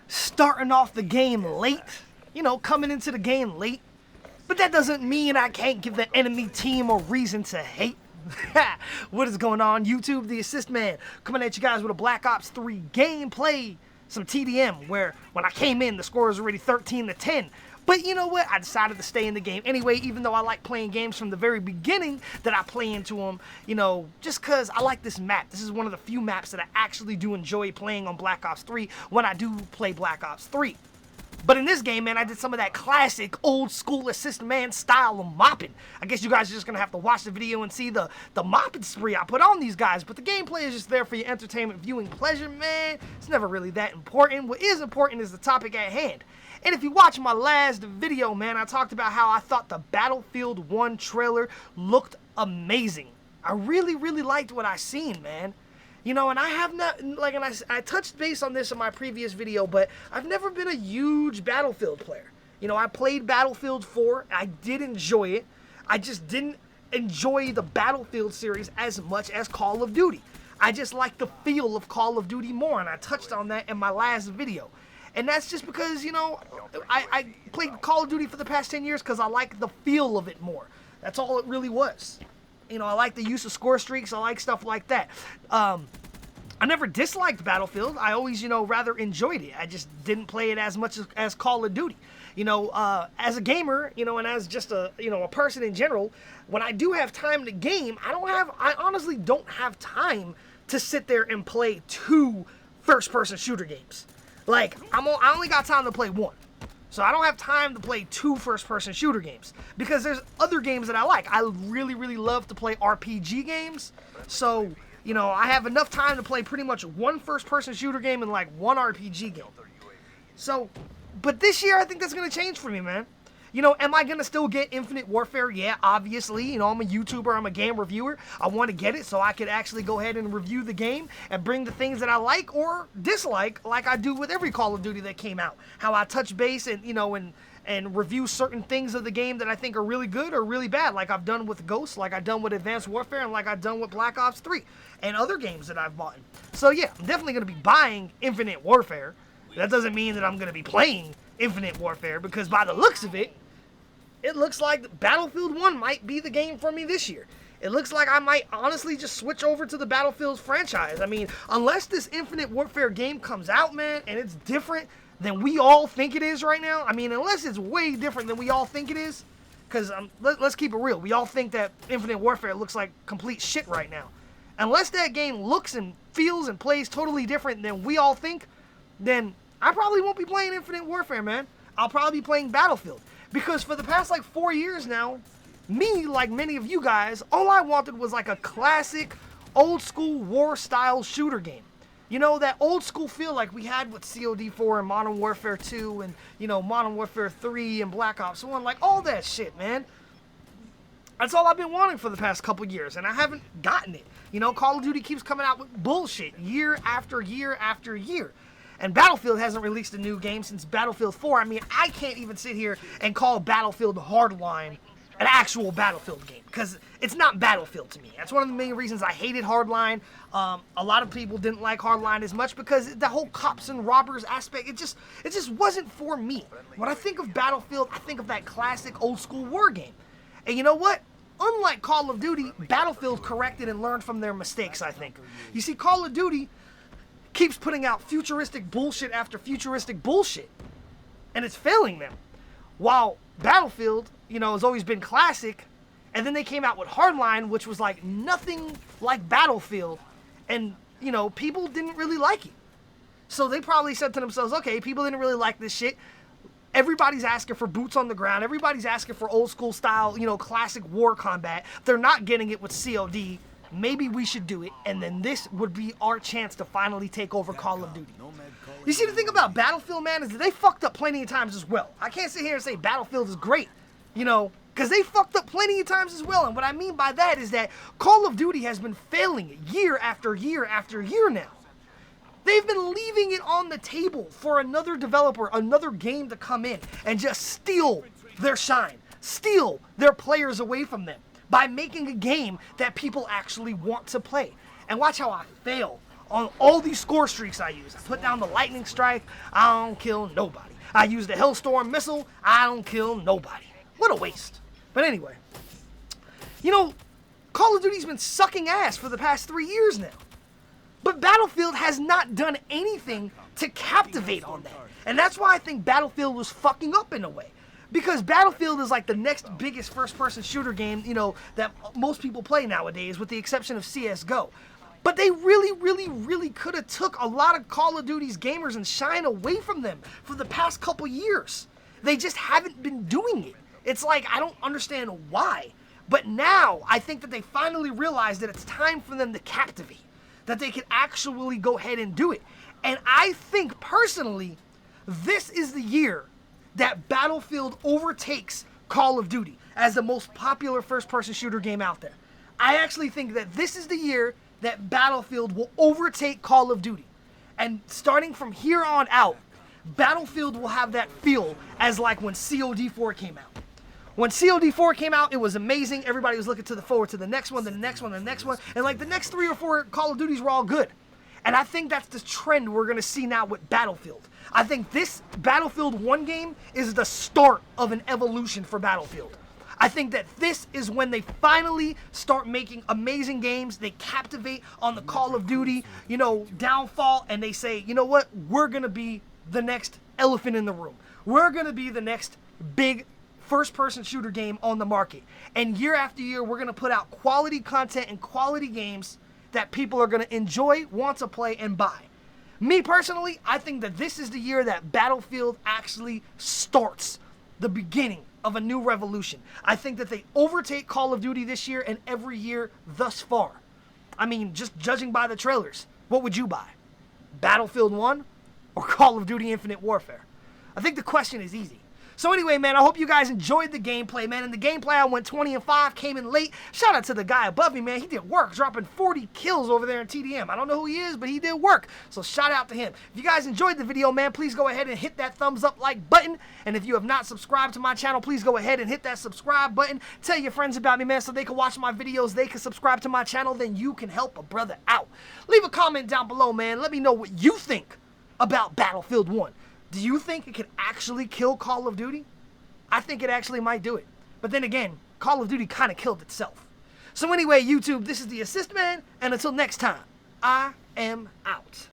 Starting off the game late, coming into the game late, but that doesn't mean I can't give the enemy team a reason to hate. What is going on, YouTube? The Assist Man coming at you guys with a Black Ops 3 gameplay, some TDM, where when I came in, the score was already 13-10. But you know what? I decided to stay in the game anyway, even though I like playing games from the very beginning that I play into them, just because I like this map. This is one of the few maps that I actually do enjoy playing on Black Ops 3 when I do play Black Ops 3. But in this game, man, I did some of that classic old school Assist Man style of mopping. I guess you guys are just going to have to watch the video and see the mopping spree I put on these guys. But the gameplay is just there for your entertainment viewing pleasure, man. It's never really that important. What is important is the topic at hand. And if you watch my last video, man, I talked about how I thought the Battlefield 1 trailer looked amazing. I really, really liked what I seen, man. And I have not, I touched base on this in my previous video, but I've never been a huge Battlefield player. I played Battlefield 4. I did enjoy it. I just didn't enjoy the Battlefield series as much as Call of Duty. I just like the feel of Call of Duty more, and I touched on that in my last video. And that's just because, I played Call of Duty for the past 10 years because I like the feel of it more. That's all it really was. I like the use of score streaks. I like stuff like that. I never disliked Battlefield. I always, rather enjoyed it. I just didn't play it as much as Call of Duty. As a gamer, and as just a person in general, when I do have time to game, I honestly don't have time to sit there and play 2 first-person shooter games. I only got time to play 1. So I don't have time to play 2 first-person shooter games because there's other games that I like. I really, really love to play RPG games. So, I have enough time to play pretty much 1 first-person shooter game and 1 RPG game. So, but this year I think that's going to change for me, man. Am I going to still get Infinite Warfare? Yeah, obviously. I'm a YouTuber. I'm a game reviewer. I want to get it so I could actually go ahead and review the game and bring the things that I like or dislike like I do with every Call of Duty that came out. How I touch base and, and review certain things of the game that I think are really good or really bad, like I've done with Ghost, like I've done with Advanced Warfare, and like I've done with Black Ops 3 and other games that I've bought. So yeah, I'm definitely going to be buying Infinite Warfare. That doesn't mean that I'm going to be playing Infinite Warfare, because by the looks of it, it looks like Battlefield 1 might be the game for me this year. It looks like I might honestly just switch over to the Battlefield franchise. I mean, unless this Infinite Warfare game comes out, man, and it's different than we all think it is right now. I mean, unless it's way different than we all think it is, because let's keep it real. We all think that Infinite Warfare looks like complete shit right now. Unless that game looks and feels and plays totally different than we all think, then I probably won't be playing Infinite Warfare, man. I'll probably be playing Battlefield. Because for the past 4 years now, me, like many of you guys, all I wanted was a classic, old school war style shooter game. That old school feel like we had with COD4 and Modern Warfare 2 and, Modern Warfare 3 and Black Ops 1, all that shit, man. That's all I've been wanting for the past couple years, and I haven't gotten it. Call of Duty keeps coming out with bullshit year after year after year. And Battlefield hasn't released a new game since Battlefield 4. I mean, I can't even sit here and call Battlefield Hardline an actual Battlefield game, because it's not Battlefield to me. That's one of the main reasons I hated Hardline. A lot of people didn't like Hardline as much because the whole cops and robbers aspect, it just wasn't for me. When I think of Battlefield, I think of that classic old school war game. And you know what? Unlike Call of Duty, Battlefield corrected and learned from their mistakes, I think. You see, Call of Duty keeps putting out futuristic bullshit after futuristic bullshit, and it's failing them. While Battlefield, has always been classic, and then they came out with Hardline, which was nothing like Battlefield, and, people didn't really like it. So they probably said to themselves, okay, people didn't really like this shit. Everybody's asking for boots on the ground. Everybody's asking for old school style, classic war combat. They're not getting it with COD. Maybe we should do it, and then this would be our chance to finally take over Call of Duty. You see, the thing about Battlefield, man, is that they fucked up plenty of times as well. I can't sit here and say Battlefield is great, because they fucked up plenty of times as well. And what I mean by that is that Call of Duty has been failing year after year after year now. They've been leaving it on the table for another developer, another game to come in and just steal their shine. steal their players away from them by making a game that people actually want to play. And watch how I fail on all these score streaks I use. I put down the lightning strike, I don't kill nobody. I use the Hellstorm missile, I don't kill nobody. What a waste. But anyway, you know, Call of Duty's been sucking ass for the past 3 years now. But Battlefield has not done anything to captivate on that. And that's why I think Battlefield was fucking up in a way. Because Battlefield is like the next biggest first-person shooter game, you know, that most people play nowadays, with the exception of CSGO. But they really could have took a lot of Call of Duty's gamers and shine away from them for the past couple years. They just haven't been doing it. It's like, I don't understand why. But now, I think that they finally realized that it's time for them to captivate. That they can actually go ahead and do it. And I think, personally, this is the year that Battlefield overtakes Call of Duty as the most popular first-person shooter game out there. I actually think that this is the year that Battlefield will overtake Call of Duty. And starting from here on out, Battlefield will have that feel as like when COD4 came out. When COD4 came out, it was amazing. Everybody was looking forward to the next one, the next one, the next one. And like the next 3 or 4 Call of Duties were all good. And I think that's the trend we're going to see now with Battlefield. I think this Battlefield 1 game is the start of an evolution for Battlefield. I think that this is when they finally start making amazing games. They captivate on the Call of Duty, you know, downfall, and they say, you know what, we're going to be the next elephant in the room. We're going to be the next big first-person shooter game on the market. And year after year, we're going to put out quality content and quality games that people are going to enjoy, want to play, and buy. Me personally, I think that this is the year that Battlefield actually starts the beginning of a new revolution. I think that they overtake Call of Duty this year and every year thus far. I mean, just judging by the trailers, what would you buy? Battlefield 1 or Call of Duty Infinite Warfare? I think the question is easy. So anyway, man, I hope you guys enjoyed the gameplay, man. In the gameplay, I went 20-5, came in late. Shout out to the guy above me, man. He did work, dropping 40 kills over there in TDM. I don't know who he is, but he did work. So shout out to him. If you guys enjoyed the video, man, please go ahead and hit that thumbs up like button. And if you have not subscribed to my channel, please go ahead and hit that subscribe button. Tell your friends about me, man, so they can watch my videos. They can subscribe to my channel. Then you can help a brother out. Leave a comment down below, man. Let me know what you think about Battlefield 1. Do you think it could actually kill Call of Duty? I think it actually might do it. But then again, Call of Duty kind of killed itself. So anyway, YouTube, this is the Assist Man, and until next time, I am out.